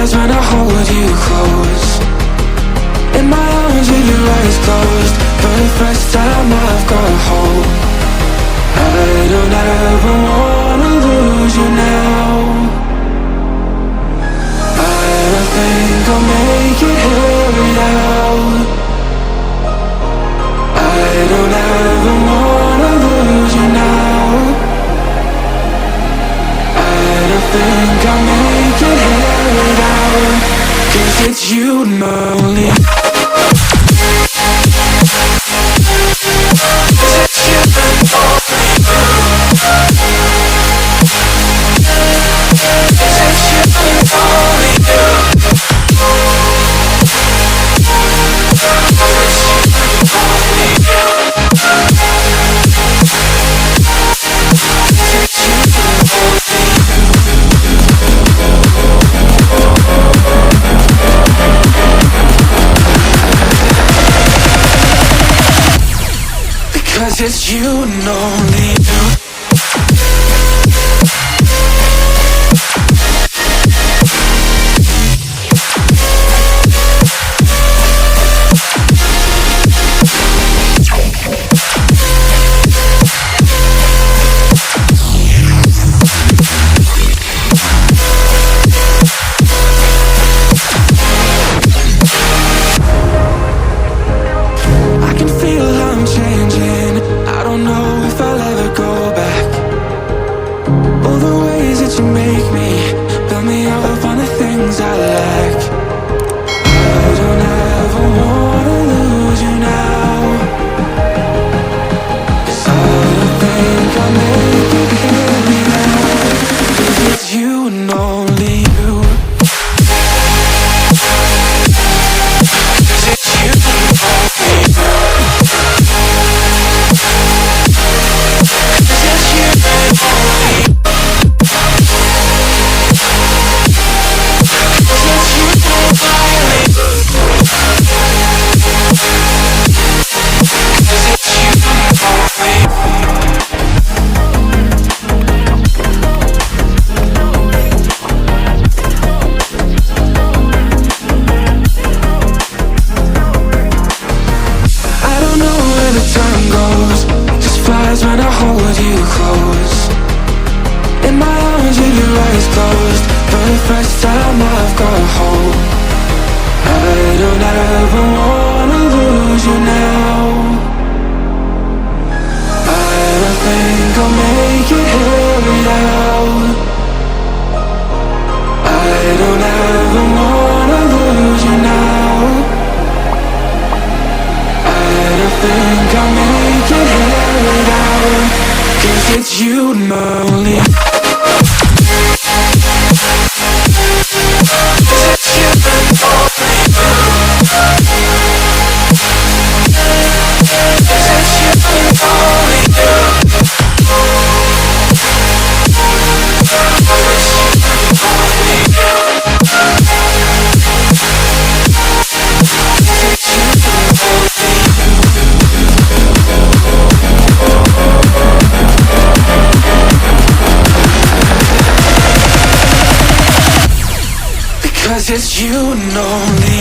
flies when I hold you close. In my arms with your eyes closed. For the first time I've got hope. I don't ever wanna lose you now. I think I'll make it here out. I don't ever wanna lose you now. I don't think I'll make it here out. 'Cause it's you and only. Because it's you and only you. I can feel I'm changing. I don't know if I'll ever go back. All the ways that you make me, build me up on the things I lack. I don't ever wanna lose you now. 'Cause I don't think I'll make it here now. 'Cause it's you and only you. 'Cause it's you and only you. When I hold you close, in my arms with your eyes closed. For the first time I've got hope. I don't ever wanna lose you now. I don't think I'll make it here out. I don't ever wanna lose you now. I don't think I'll make it here out. 'Cause it's you and only. 'Cause it's you and only. 'Cause it's you and only you. 'Cause it's you and only you. 'Cause it's you and only you. Because it's you and only